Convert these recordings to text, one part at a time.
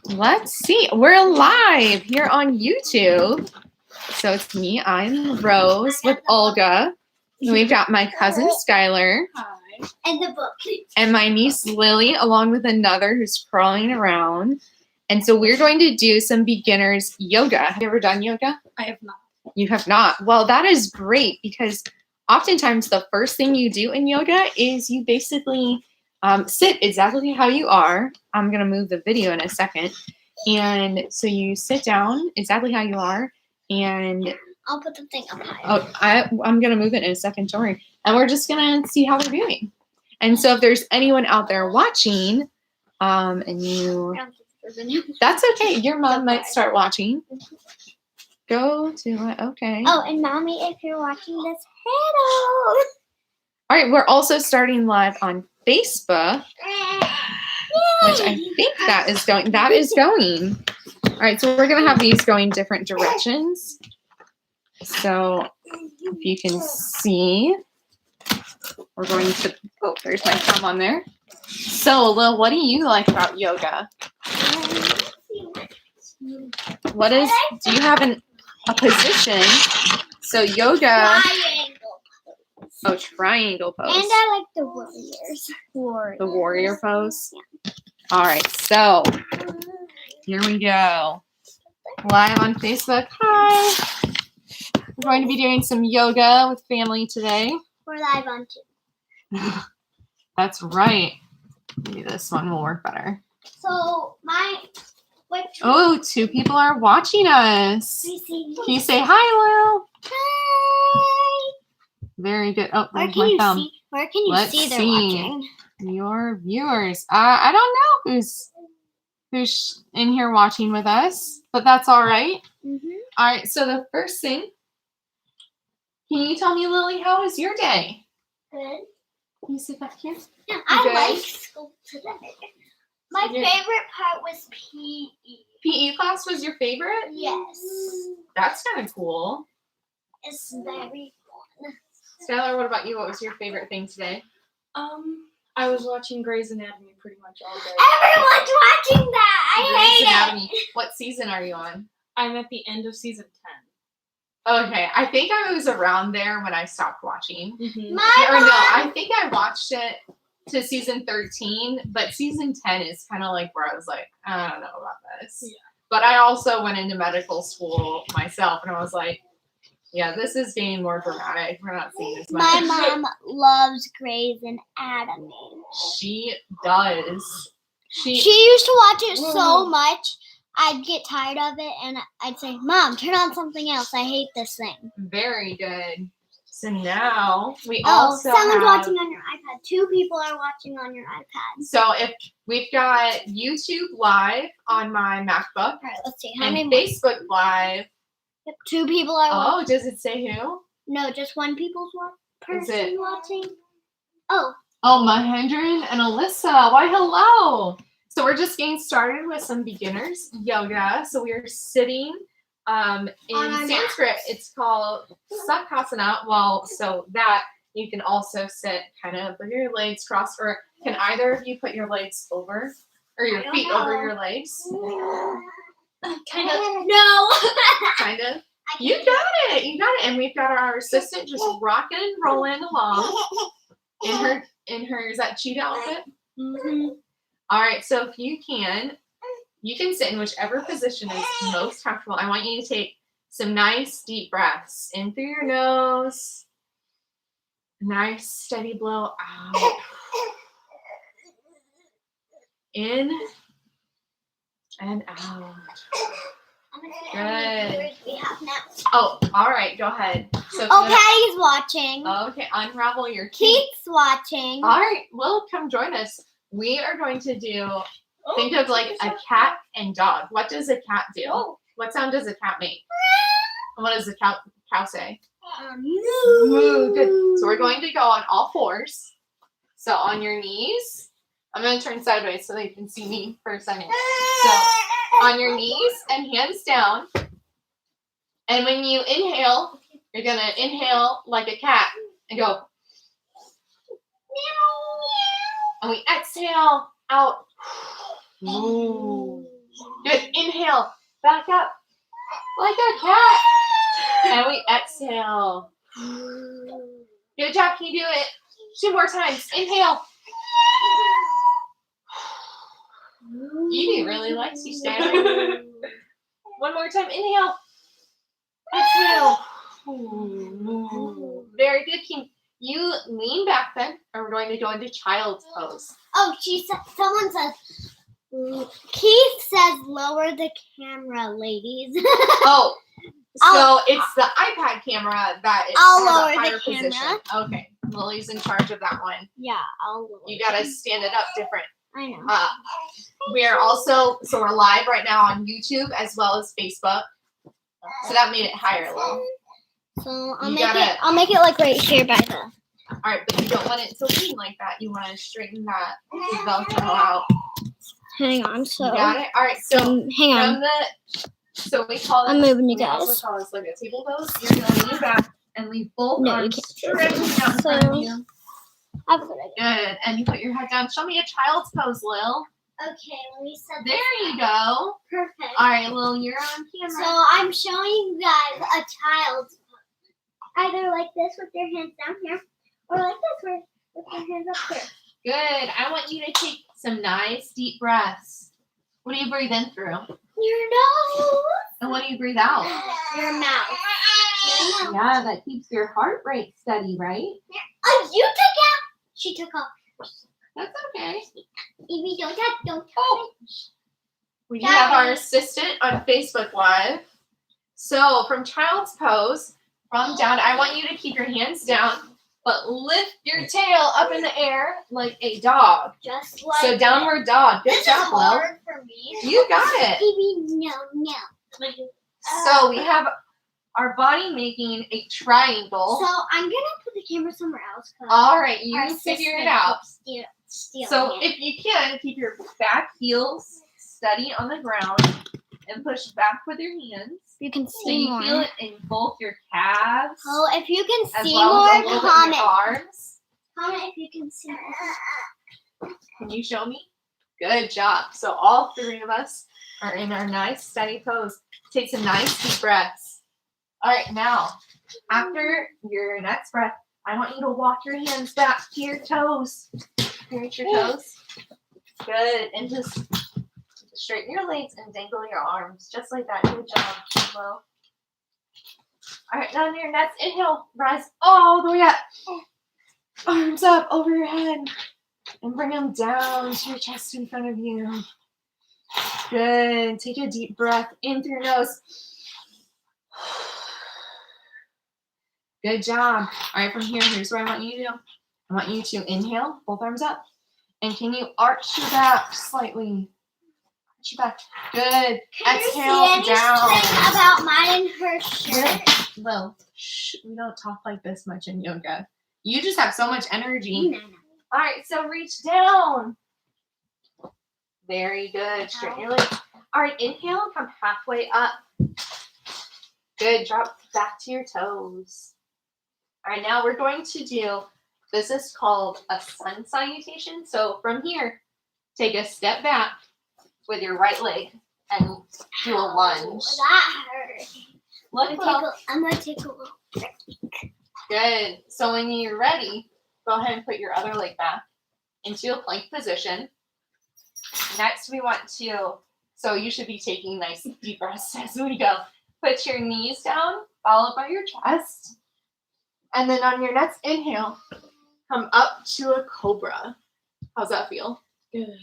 Let's see. We're live here on YouTube. So it's me. I'm Rose with Olga. We've got my cousin Skylar. Hi. And the book. And my niece Lily, along with another who's crawling around. And so we're going to do some beginners yoga. Have you ever done yoga? I have not. You have not. Well, that is great because oftentimes the first thing you do in yoga is you basically sit exactly how you are. I'm going to move the video in a second. And so you sit down exactly how you are. And I'll put the thing up higher. oh, I'm going to move it in a second. Don't worry. And we're just going to see how they're doing. And so if there's anyone out there watching and you, that's okay. Your mom might start watching. Go to it. Okay. Oh, and Mommy, if you're watching this, hello. All right. We're also starting live on Facebook, which I think that is going. That is going. All right. So we're going to have these going different directions. So if you can see, we're going to, oh, there's my thumb on there. So, Lil, what do you like about yoga? What is, do you have a position? So yoga. Triangle. Oh, triangle pose. And I like the warriors. The warrior pose. Yeah. All right, so here we go. Live on Facebook. Hi. We're going to be doing some yoga with family today. We're live on two. That's right. Maybe this one will work better. So Oh, two people are watching us. Can you say hi, Lil? Hi. Very good. Oh, Where there's can my you thumb. see? Where can you Let's see they're see. watching? Your viewers. I don't know who's in here watching with us, but that's all right. Mm-hmm. All right. So the first thing, can you tell me, Lily, how was your day? Good. Can you sit back here? Yeah, I Good. like school today. My Yeah. favorite part was PE. PE class was your favorite? Yes. That's kind of cool. It's very fun. Skylar, what about you? What was your favorite thing today? I was watching Grey's Anatomy pretty much all day. Everyone's watching that. I Grey's hate Anatomy. What season are you on? I'm at the end of season 10. Okay, I think I was around there when I stopped watching. it. Or My no, mom. I think I watched it to season 13, but season 10 is kind of like where I was like, I don't know about this. Yeah. But I also went into medical school myself, and I was like, yeah, this is getting more dramatic. We're not seeing as much. My mom loves Grey's Anatomy. She does. She used to watch it so much, I'd get tired of it, and I'd say, Mom, turn on something else. I hate this thing. Very good. So now we Oh, also someone's have, watching on your iPad. 2 people are watching on your iPad. so if we've got YouTube Live on my MacBook All right, let's see. How and many Facebook Live. Yep, 2 people are watching. Oh, does it say who? No, just one person it- watching. Oh, Oh, Mahendran and Alyssa. Why, hello. So we're just getting started with some beginners yoga. So we are sitting in On our Sanskrit. It's called Sukhasana. Well, so that you can also sit kind of with your legs crossed, or can either of you put your legs over, or your I don't feet know. over your legs? kind of. No. Kind of. I You can't. got it. You got it. And we've got our assistant just rocking and rolling along in her, is that cheetah outfit? Mm-hmm. All right, so if you can sit in whichever position is most comfortable. I want you to take some nice deep breaths in through your nose. Nice steady blow out. In and out. Good. We have now. Oh, all right, go ahead. So if Oh, you Patty's watching. okay, unravel your key. Keith's watching. All right, well, come join us. We are going to think of like a cat and dog. What does a cat do? What sound does a cat make? And what does the cow say? Moo. Good. So we're going to go on all fours. So on your knees. I'm going to turn sideways so they can see me for a second. So on your knees and hands down. And when you inhale, you're going to inhale like a cat and go. And we exhale out. Ooh. Good. Inhale. Back up. Like a cat. And we exhale. Good job. Can you do it? 2 more times. Inhale. Evie really likes you, Stanley. 1 more time. Inhale. Exhale. Very good. Can you lean back then? And we're going to go into child's pose. Oh, someone says, Keith says lower the camera, ladies. Oh, so it's the iPad camera that is I'll has lower a the higher camera. position. Okay, Lily's in charge of that one. Yeah, I'll lower You gotta stand it up different. I know. We are also, so we're live right now on YouTube as well as Facebook. So that made it higher a little. So You I'll make it like right here by the. All right, but you don't want it to lean like that. You want to straighten that Velcro out. Hang on. So You got it? All right, so hang on. from the, so we call it, I'm moving you we also guys. call this like a table pose. You're going to lean back and leave both No, you arms can't. stretching out in front of you. I have a good idea. Good. And you put your head down. Show me a child's pose, Lil. Okay, let me set There this you go. Perfect. All right, Lil, you're on camera. So I'm showing you guys a child's pose. Either like this with your hands down here, or like this with your hands up here. Good. I want you to take some nice deep breaths. What do you breathe in through? Your nose. And what do you breathe out? Your mouth. Your mouth. Yeah, that keeps your heart rate steady, right? Oh, you took out. She took off. That's okay. Evie, don't touch. Don't touch. Oh. We have our assistant on Facebook Live. So from child's pose, from down, I want you to keep your hands down, but lift your tail up in the air like a dog. Just like So downward dog. Good This is job, Lil. hard for me. You got it. Evie, no. So we have our body making a triangle. So I'm gonna put the camera somewhere else. All right, you our figure it assistant out. keeps stealing So it. if you can, keep your back heels steady on the ground and push back with your hands. You can So see you more. feel it in both your calves Oh, if you can as see well as a more, little bit in comment. your arms. Comment if you can see more. Can you show me? Good job. So all 3 of us are in our nice steady pose. Take some nice deep breaths. All right, now, after your next breath, I want you to walk your hands back to your toes. Reach your toes. Good. And just straighten your legs and dangle your arms. Just like that. Good job. Well. All right, now on your next inhale, rise all the way up. Arms up over your head. And bring them down to your chest in front of you. Good. Take a deep breath in through your nose. Good job. All right, from here, here's what I want you to do. I want you to inhale, both arms up. And can you arch your back slightly? Arch your back. Good. Exhale Can you see down. anything about mine and her shirt? Well, we don't talk like this much in yoga. You just have so much energy. No. All right, so reach down. Very good. Straighten your legs. All right, inhale, come halfway up. Good. Drop back to your toes. All right, now we're going to do, this is called a sun salutation. So from here, take a step back with your right leg and do a lunge. That hurt. Look, Will. I'm gonna take a little. Good. So when you're ready, go ahead and put your other leg back into a plank position. Next, we want to, so you should be taking nice deep breaths as we go. Put your knees down, followed by your chest. And then on your next inhale, come up to a cobra. How's that feel? Good.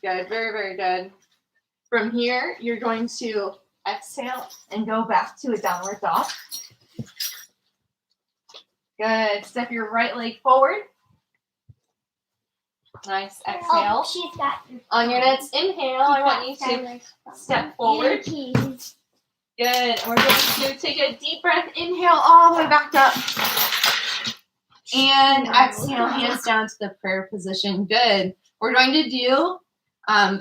Good. Very, very good. From here, you're going to exhale and go back to a downward dog. Good. Step your right leg forward. Nice. Exhale. Oh, she's got. On your next inhale, I want you to step forward. Keys. Good. And we're going to take a deep breath. Inhale all the way back up. And exhale, hands down to the prayer position. Good. We're going to do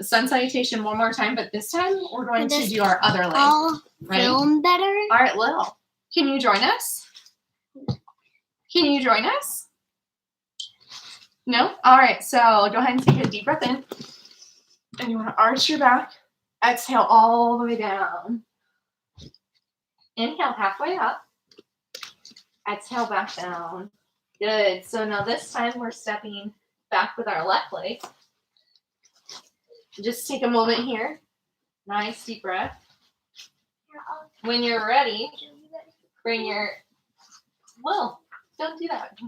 sun salutation one more time, but this time we're going to do our other leg. I'll Ready? film better. All right, Lil. Can you join us? Can you join us? No? All right, so go ahead and take a deep breath in. And you want to arch your back. Exhale all the way down. Inhale halfway up. Exhale back down. Good. So now this time we're stepping back with our left leg. Just take a moment here. Nice deep breath. When you're ready, bring your, well, don't do that.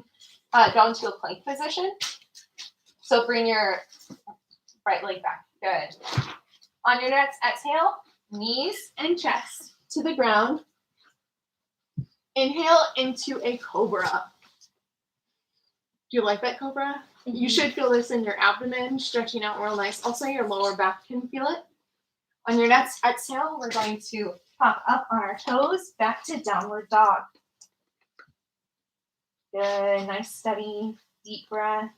Go into a plank position. So bring your right leg back. Good. On your next exhale, knees and chest to the ground. Inhale into a cobra. Do you like that cobra? Mm-hmm. You should feel this in your abdomen, stretching out real nice. Also, your lower back can feel it. On your next exhale, we're going to pop up on our toes, back to downward dog. Good, nice, steady, deep breath.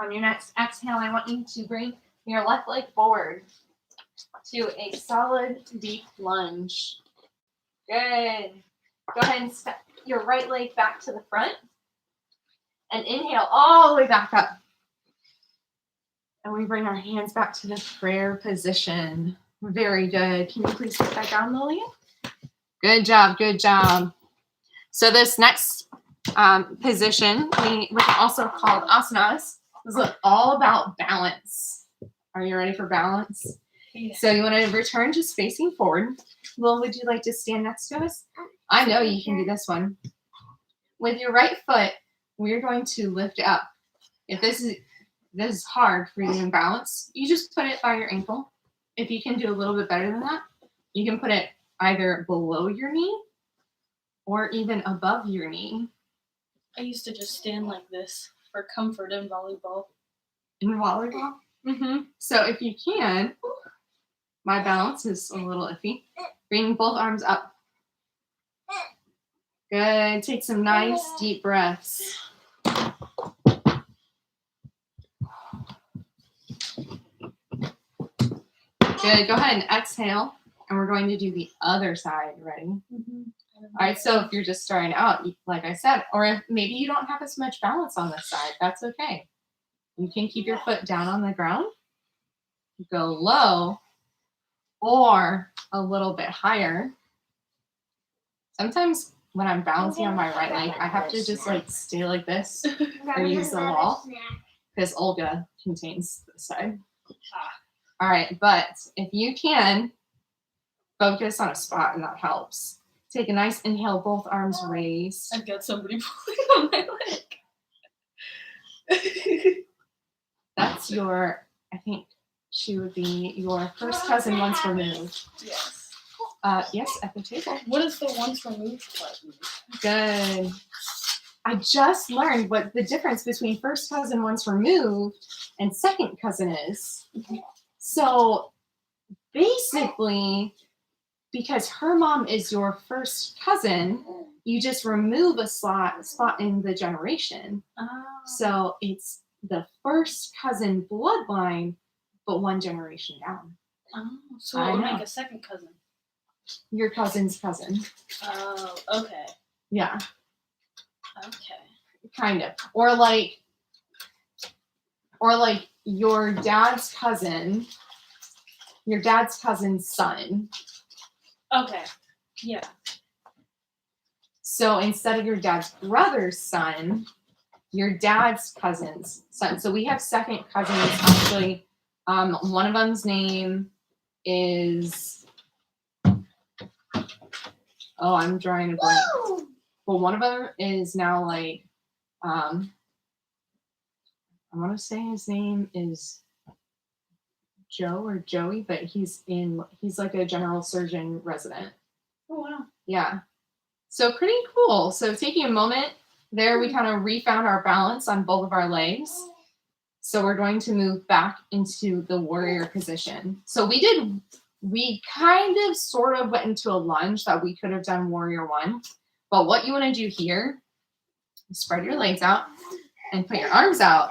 On your next exhale, I want you to bring your left leg forward to a solid, deep lunge. Good. Go ahead and step your right leg back to the front. And inhale all the way back up. And we bring our hands back to the prayer position. Very good. Can you please put that down, Lillian? Good job, good job. So this next position, which is also called asanas, is all about balance. Are you ready for balance? Yeah. So you want to return just facing forward. Lil, would you like to stand next to us? I know you can do this one. With your right foot, we're going to lift up. If this is hard for you to balance, you just put it by your ankle. If you can do a little bit better than that, you can put it either below your knee or even above your knee. I used to just stand like this for comfort in volleyball. In volleyball? Mm-hmm. So if you can, my balance is a little iffy. Bring both arms up. Good. Take some nice deep breaths. Good. Go ahead and exhale. And we're going to do the other side. Ready? Mm-hmm. All right. So if you're just starting out, like I said, or if maybe you don't have as much balance on this side, that's okay. You can keep your foot down on the ground, go low, or a little bit higher. Sometimes when I'm balancing on my right leg, I have to just stay like this or use the wall because Olga contains this side. All right, but if you can, focus on a spot and that helps. Take a nice inhale, both arms raised. I've got somebody pulling on my leg. That's your, I think she would be your first cousin once removed. Yes. Yes, at the table. What is the once removed button? Good. I just learned what the difference between first cousin once removed and second cousin is. So basically, because her mom is your first cousin, you just remove a spot in the generation. Oh. So it's the first cousin bloodline, but one generation down. Oh, so it would make a second cousin. Your cousin's cousin. Oh, okay. Yeah. Okay. Kind of. Or like your dad's cousin's son. Okay. Yeah. So instead of your dad's brother's son, your dad's cousin's son. So we have second cousins actually. One of them's name is I'm drawing a blank. But one of them is now I want to say his name is Joe or Joey, but he's like a general surgeon resident. Oh wow. Yeah. So pretty cool. So taking a moment there, we kind of refound our balance on both of our legs. So we're going to move back into the warrior position. So we kind of sort of went into a lunge that we could have done warrior one. But what you want to do here, spread your legs out and put your arms out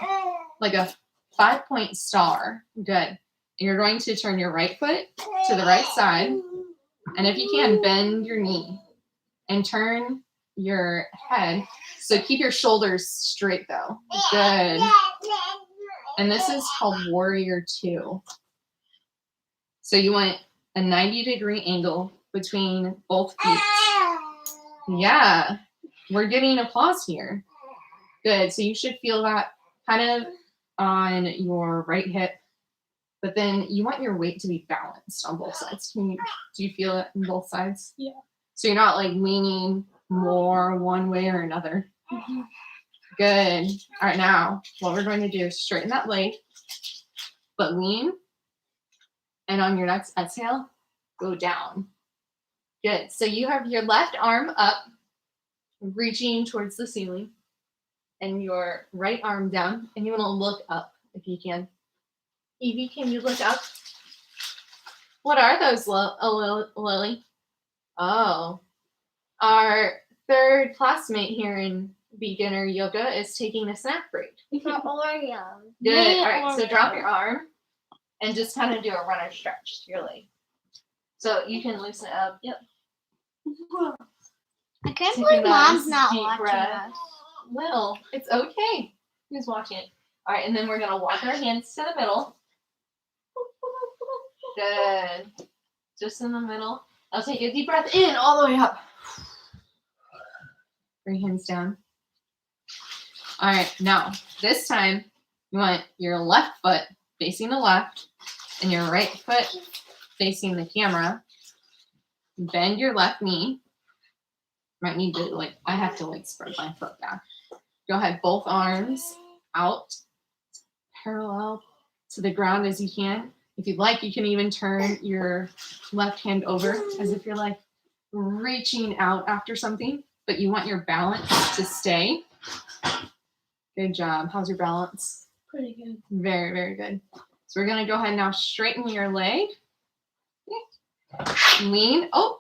like a 5-point star. Good. You're going to turn your right foot to the right side. And if you can, bend your knee and turn your head. So keep your shoulders straight though. Good. And this is called warrior 2. So you want a 90-degree angle between both feet. Yeah, we're getting applause here. Good. So you should feel that kind of on your right hip, but then you want your weight to be balanced on both sides. Do you feel it on both sides? Yeah. So you're not like leaning more one way or another. Mm-hmm. Good. All right, now what we're going to do is straighten that leg, but lean. And on your next exhale, go down. Good. So you have your left arm up, reaching towards the ceiling, and your right arm down, and you want to look up if you can. Evie, can you look up? What are those, Lily? Oh, our third classmate here in beginner yoga is taking a snack break. Oreo. Good. All right, so drop your arm and just kind of do a runner stretch to your leg. So you can loosen it up. Yep. I can't Take believe a Mom's nice not deep watching breath. us. Lil, it's okay. Who's watching it? All right, and then we're going to walk our hands to the middle. Good. Just in the middle. I'll take a deep breath in all the way up. Bring hands down. All right, now this time you want your left foot facing the left and your right foot facing the camera. Bend your left knee. Might need to I have to spread my foot back. Go ahead, both arms out, parallel to the ground as you can. If you'd like, you can even turn your left hand over as if you're reaching out after something, but you want your balance to stay. Good job. How's your balance? Pretty good. Very, very good. So we're going to go ahead now, straighten your leg. Lean. Oh,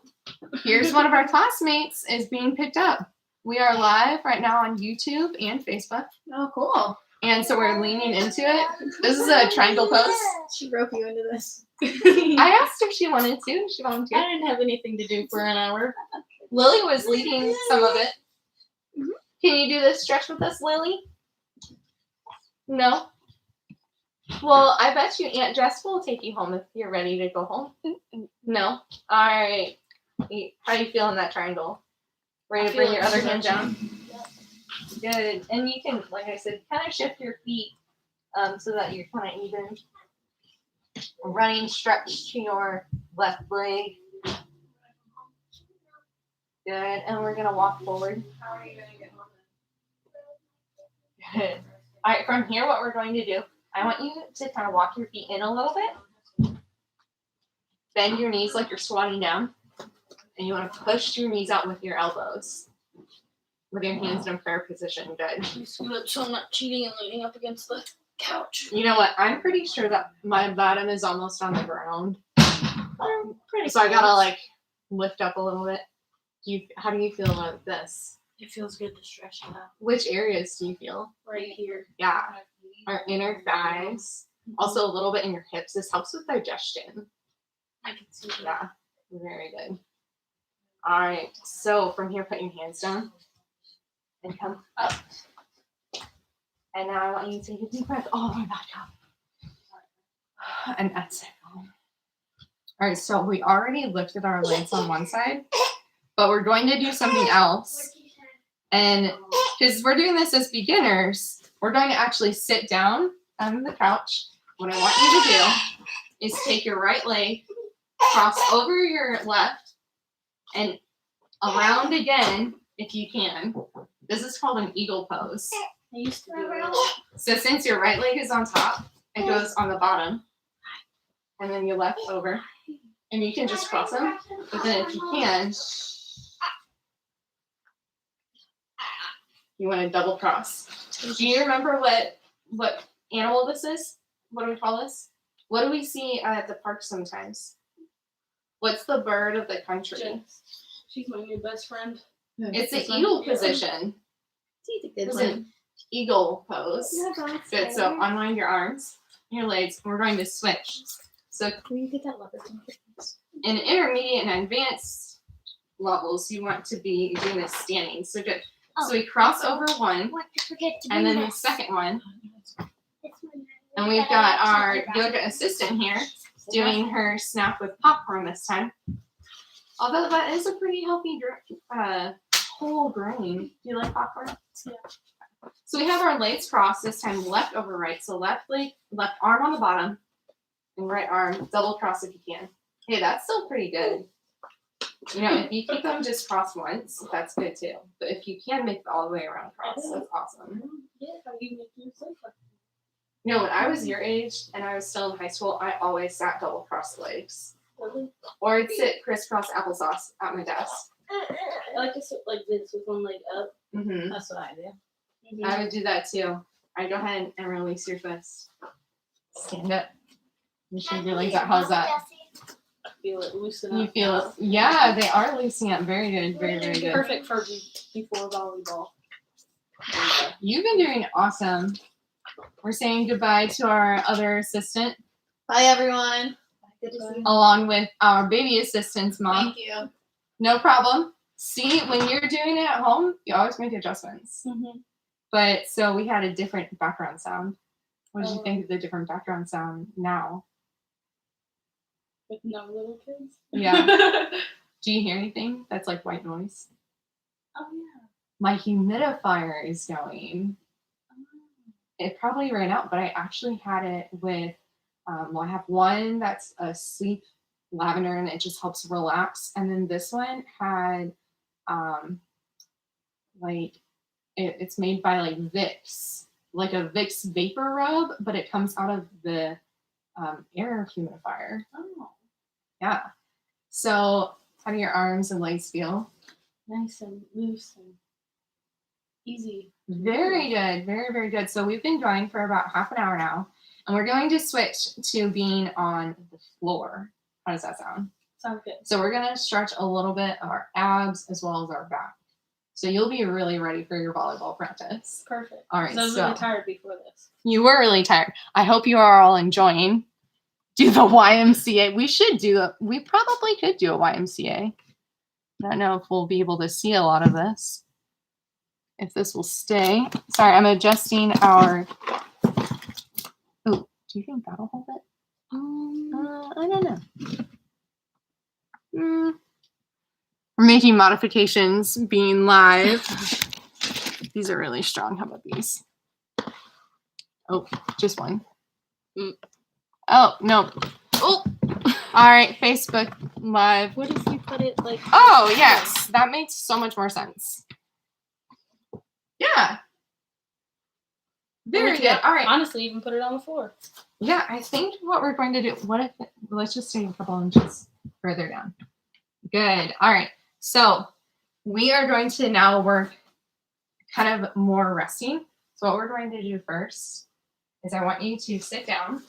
here's one of our classmates is being picked up. We are live right now on YouTube and Facebook. Oh, cool. And so we're leaning into it. This is a triangle pose. She broke you into this. I asked if she wanted to. She I volunteered. didn't have anything to do for an hour. Lily was leading some of it. Can you do this stretch with us, Lily? No? Well, I bet you Aunt Jess will take you home if you're ready to go home. No? All right. How do you feel in that triangle? Ready to bring your other hand down? Good. And you can, like I said, kind of shift your feet so that you're kind of even. Running stretch to your left leg. Good. And we're going to walk forward. How are you going to get home? Good. All right, from here, what we're going to do, I want you to kind of walk your feet in a little bit. Bend your knees like you're squatting down. And you want to push your knees out with your elbows. With your hands in prayer position. Good. Scoot up so I'm not cheating and leaning up against the couch. You know what? I'm pretty sure that my bottom is almost on the ground. Pretty So I got to lift up a little bit. How do you feel about this? It feels good to stretch it out. Which areas do you feel? Right here. Yeah. Our inner thighs. Also a little bit in your hips. This helps with digestion. I can see that. Yeah. Very good. All right. So from here, put your hands down. And come up. And now I want you to take a deep breath all the way back up. And exhale. All right. So we already lifted our legs on one side. But we're going to do something else. And because we're doing this as beginners, we're going to actually sit down on the couch. What I want you to do is take your right leg, cross over your left, and around again if you can. This is called an eagle pose. I used to do it. So since your right leg is on top, it goes on the bottom. And then your left over. And you can just cross them. But then if you can, you want to double cross. Do you remember what animal this is? What do we call this? What do we see at the park sometimes? What's the bird of the country? She's my new best friend. It's the eagle position. It's an eagle pose. Good. So unwind your arms, your legs. We're going to switch. So Can you get that lever? in intermediate and advanced levels, you want to be doing this standing. So good. So we cross over one, and then the second one. And we've got our yoga assistant here. doing her snack with popcorn this time. Although that is a pretty healthy whole grain. Do you like popcorn? Yeah. So we have our legs crossed this time, left over right. So left leg, left arm on the bottom, and right arm double cross if you can. Hey, that's still pretty good. You know, if you keep them just crossed once, that's good too. But if you can make it all the way around cross, that's awesome. Yeah, how you make yourself like You know, when I was your age and I was still in high school, I always sat double crossed legs. really? Or I'd sit crisscross applesauce at my desk. I like to sit like this with one leg up. Mm-hmm. That's what I do. I would do that too. I go ahead and release your fist. Stand up. You should your legs out. How's that? I feel it loosen You up. feel it? Yeah, they are loosening up. Very good. Very, very good. Perfect for before volleyball. You've been doing awesome. We're saying goodbye to our other assistant, Bye, everyone. Good to see you. along with our baby assistant's mom. Thank you. No problem. See, when you're doing it at home, you always make adjustments. Mm-hmm. But so we had a different background sound. What did you Oh. think of the different background sound now? With no little kids. Yeah. Do you hear anything that's like white noise? Oh yeah. My humidifier is going. It probably ran out, but I actually had it with, well, I have one that's a sleep lavender and it just helps relax. And then this one had, like, it's made by like Vicks, like a Vicks vapor rub, but it comes out of the air humidifier. Oh. Yeah. So how do your arms and legs feel? Nice and loose and easy. Very good. Very, very good. So we've been going for about half an hour now, and we're going to switch to being on the floor. How does that sound? Sounds good. So we're going to stretch a little bit of our abs as well as our back. So you'll be really ready for your volleyball practice. Perfect. All right. 'Cause I was So really tired before this. you were really tired. I hope you are all enjoying. Do the YMCA. We probably could do a YMCA. I don't know if we'll be able to see a lot of this. If this will stay. Sorry, I'm adjusting our. Oh, do you think that'll hold it? I don't know. We're making modifications, being live. These are really strong. How about these? Oh, just one. Oh, no. Oh, all right. Facebook Live. What if you put it like? Oh, yes. That makes so much more sense. Yeah. Very good. All right. Honestly, even put it on the floor. Yeah, I think what we're going to do, let's just take a couple inches further down. Good. All right. So we are going to now work kind of more resting. So what we're going to do first is I want you to sit down.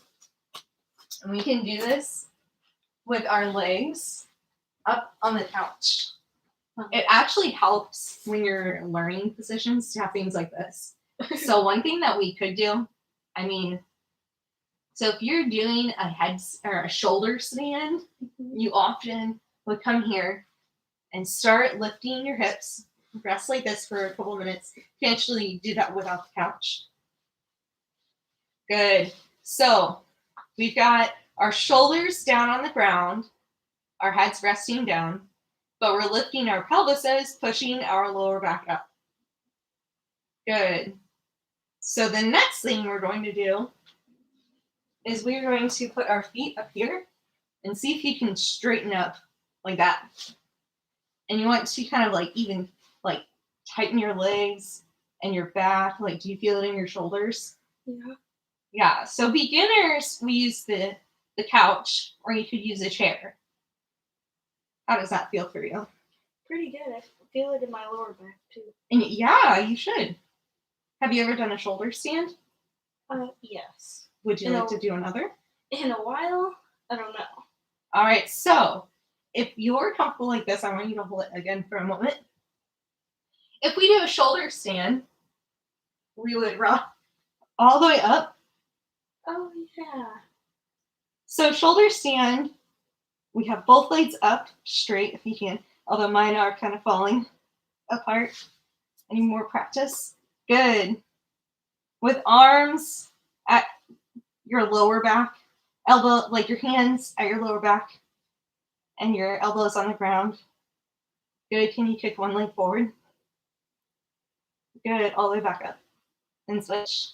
And we can do this with our legs up on the couch. It actually helps when you're learning positions to have things like this. So one thing that we could do, so if you're doing a head or a shoulder stand, you often would come here and start lifting your hips, rest like this for a couple of minutes. You can actually do that without the couch. Good. So we've got our shoulders down on the ground, our heads resting down, but we're lifting our pelvises, pushing our lower back up. Good. So the next thing we're going to do is we're going to put our feet up here and see if you can straighten up like that. And you want to kind of like even like tighten your legs and your back. Like, do you feel it in your shoulders? Yeah. Yeah. So beginners, we use the couch, or you could use a chair. How does that feel for you? Pretty good. I feel it in my lower back too. And yeah, you should. Have you ever done a shoulder stand? Yes. Would you No. like to do another? In a while, I don't know. All right. So if you're comfortable like this, I want you to hold it again for a moment. If we do a shoulder stand, we would rock all the way up. Oh yeah. So shoulder stand, we have both legs up straight if you can, although mine are kind of falling apart. Any more practice? Good. With arms at your lower back elbow, like your hands at your lower back and your elbows on the ground. Good. Can you kick one leg forward? Good. All the way back up. And switch.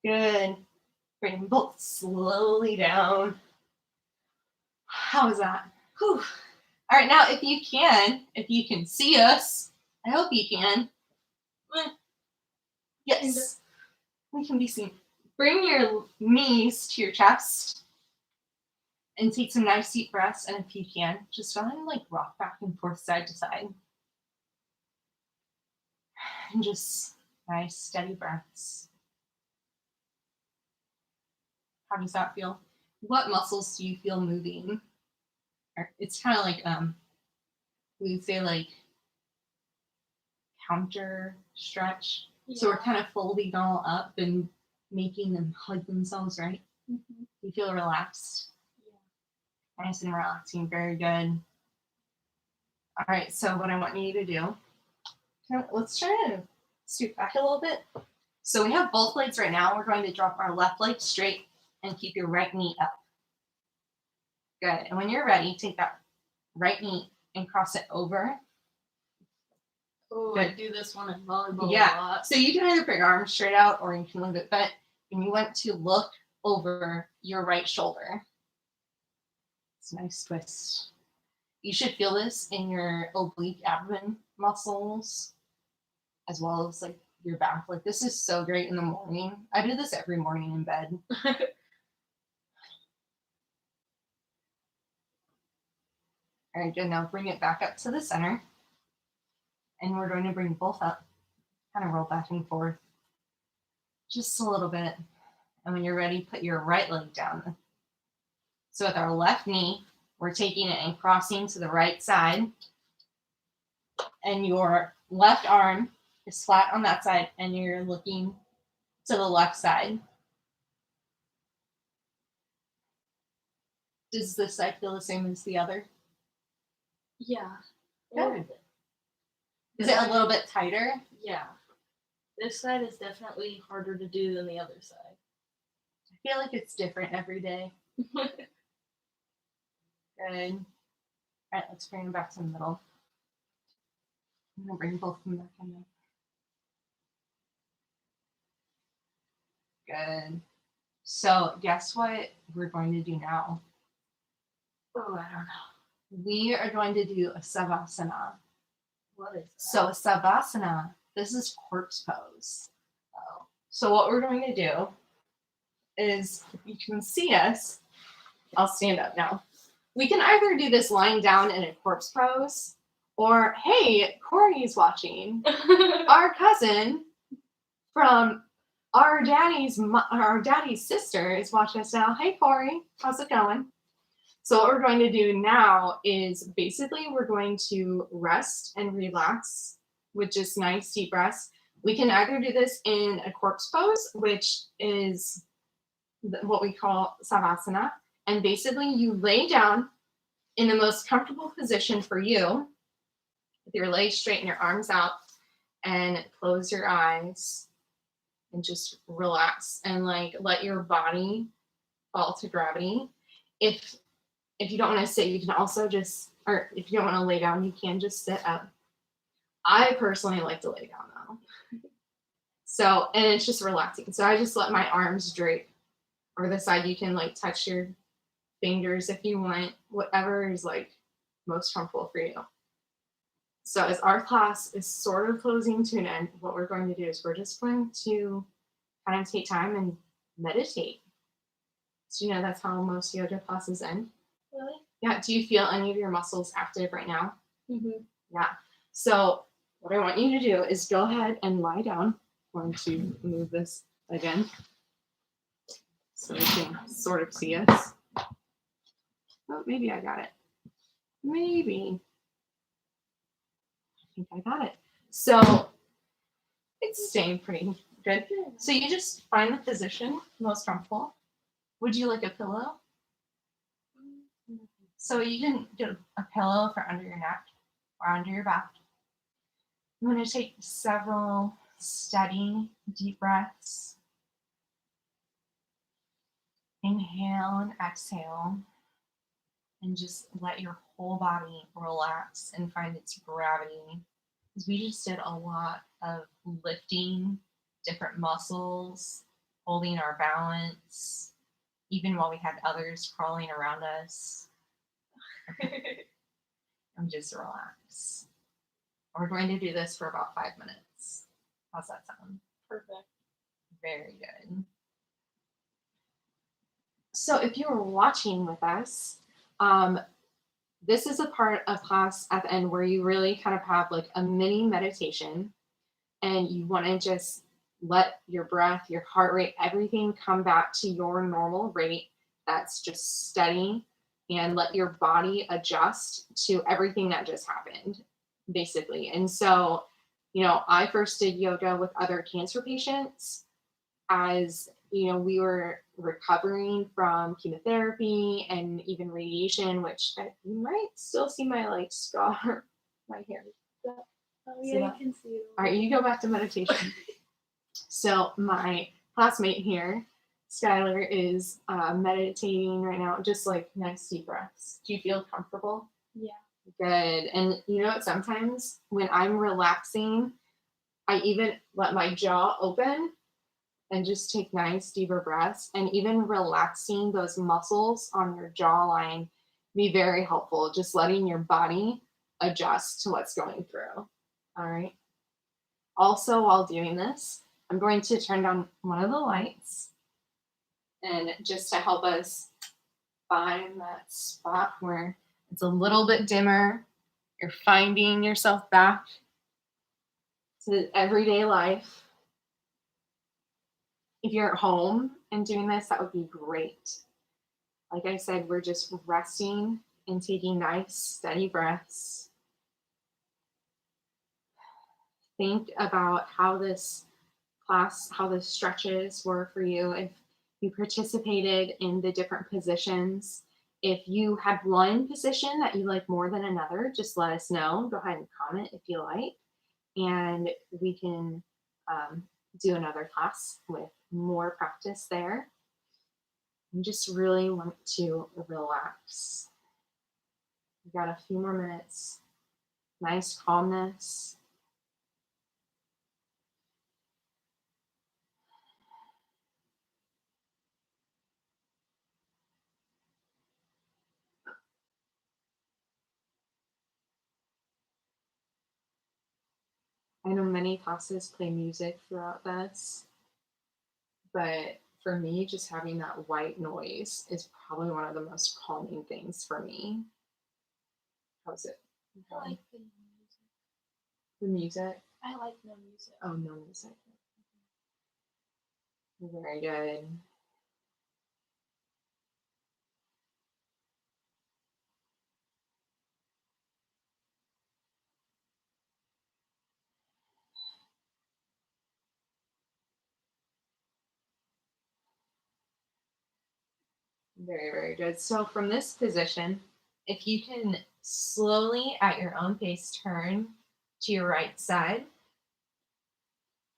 Good. Bring them both slowly down. How was that? Whew. All right, now if you can see us, I hope you can. Yes, we can be seen. Bring your knees to your chest and take some nice deep breaths. And if you can, just go ahead and like rock back and forth side to side. And just nice steady breaths. How does that feel? What muscles do you feel moving? It's kind of like we'd say like counter stretch. Yeah. So we're kind of folding all up and making them hug themselves, right? Mm-hmm. You feel relaxed. Yeah. Nice and relaxing. Very good. All right. So what I want you to do, let's try to scoot back a little bit. So we have both legs right now. We're going to drop our left leg straight and keep your right knee up. Good. And when you're ready, take that right knee and cross it over. Oh, I do this one in volleyball a lot. So you can either put your arms straight out or you can leave it bent. And you want to look over your right shoulder. It's a nice twist. You should feel this in your oblique abdomen muscles as well as like your back. Like this is so great in the morning. I do this every morning in bed. All right, good. Now bring it back up to the center. And we're going to bring both up. Kind of roll back and forth. Just a little bit. And when you're ready, put your right leg down. So with our left knee, we're taking it and crossing to the right side. And your left arm is flat on that side. And you're looking to the left side. Does this side feel the same as the other? Yeah. Good. Is it a little bit tighter? Yeah. This side is definitely harder to do than the other side. I feel like it's different every day. Good. All right, let's bring them back to the middle. I'm going to bring both of them back in there. Good. So guess what we're going to do now? Oh, I don't know. We are going to do a savasana. What is that? So savasana, this is corpse pose. Oh. So what we're going to do is, if you can see us, I'll stand up now. We can either do this lying down in a corpse pose, or hey, Corey's watching. Our cousin from our daddy's sister is watching us now. Hey, Corey, how's it going? So what we're going to do now is basically we're going to rest and relax with just nice deep breaths. We can either do this in a corpse pose, which is what we call savasana. And basically you lay down in the most comfortable position for you with your legs straight and your arms out, and close your eyes and just relax and like let your body fall to gravity. If you don't want to sit, you can also just, or if you don't want to lay down, you can just sit up. I personally like to lay down though. So, and it's just relaxing. So I just let my arms drape over the side. You can like touch your fingers if you want, whatever is like most comfortable for you. So as our class is sort of closing to an end, what we're going to do is we're just going to kind of take time and meditate. So you know that's how most yoga classes end. Really? Yeah. Do you feel any of your muscles active right now? Mm-hmm. Yeah. So what I want you to do is go ahead and lie down. I'm going to move this again so you can sort of see us. Oh, maybe I got it. Maybe. I think I got it. So it's staying pretty good. So you just find the position most comfortable. Would you like a pillow? So you can get a pillow for under your neck or under your back. I'm going to take several steady, deep breaths. Inhale and exhale. And just let your whole body relax and find its gravity. Because we just did a lot of lifting different muscles, holding our balance, even while we had others crawling around us. And just relax. We're going to do this for about 5 minutes. How's that sound? Perfect. Very good. So if you were watching with us, this is a part of class at the end where you really kind of have like a mini meditation, and you want to just let your breath, your heart rate, everything come back to your normal rate that's just steady, and let your body adjust to everything that just happened, basically. And so, I first did yoga with other cancer patients as we were recovering from chemotherapy and even radiation, which you might still see my scar, my hair. Oh See yeah, that? you can see it. All right, you go back to meditation. So my classmate here, Skylar, is meditating right now, just like nice deep breaths. Do you feel comfortable? Yeah. Good. And sometimes when I'm relaxing, I even let my jaw open and just take nice deeper breaths, and even relaxing those muscles on your jawline be very helpful, just letting your body adjust to what's going through. All right. Also, while doing this, I'm going to turn down one of the lights, and just to help us find that spot where it's a little bit dimmer, you're finding yourself back to everyday life. If you're at home and doing this, that would be great. Like I said, we're just resting and taking nice, steady breaths. Think about how this class, how the stretches were for you. If you participated in the different positions, if you had one position that you like more than another, just let us know. Go ahead and comment if you like, and we can do another class with more practice there. You just really want to relax. We've got a few more minutes. Nice calmness. I know many classes play music throughout this, but for me, just having that white noise is probably one of the most calming things for me. How's it? I like the music. The music? I like no music. Oh, no music. Very good. Very, very good. So from this position, if you can slowly at your own pace turn to your right side.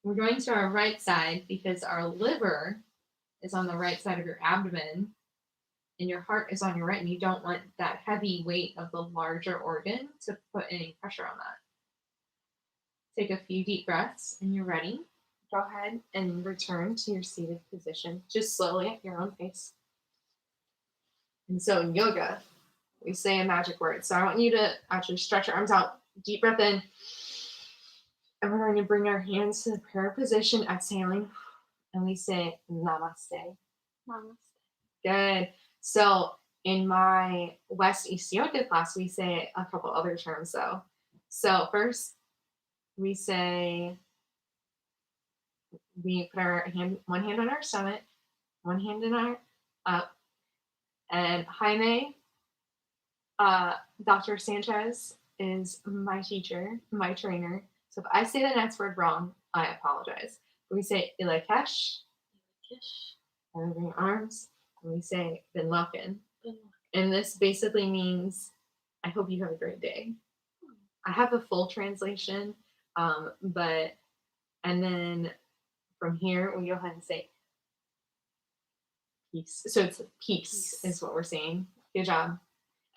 We're going to our right side because our liver is on the right side of your abdomen and your heart is on your right, and you don't want that heavy weight of the larger organ to put any pressure on that. Take a few deep breaths and you're ready. Go ahead and return to your seated position, just slowly at your own pace. And so in yoga, we say a magic word. So I want you to actually stretch your arms out, deep breath in, and we're going to bring our hands to the prayer position, exhaling, and we say namaste. Namaste. Good. So in my West East Yoga class, we say a couple other terms though. So first, we say, we put our one hand on our stomach, one hand in our up, and Jaime, Dr. Sanchez is my teacher, my trainer. So if I say the next word wrong, I apologize. We say Ilakesh, and we bring arms, and we say Binlaken. And this basically means, I hope you have a great day. I have a full translation, and then from here, we go ahead and say, peace. So it's peace is what we're saying. Good job.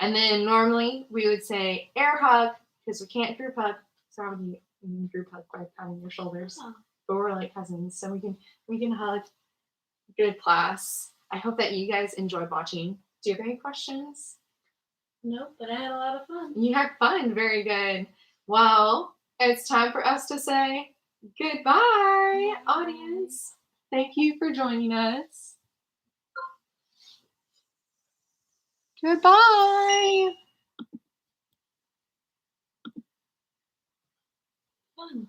And then normally we would say air hug because we can't group hug. So how would you group hug by patting your shoulders? Oh. But we're like cousins, so we can hug. Good class. I hope that you guys enjoyed watching. Do you have any questions? Nope, but I had a lot of fun. You had fun. Very good. Well, it's time for us to say goodbye, audience. Thank you for joining us. Goodbye. Fun.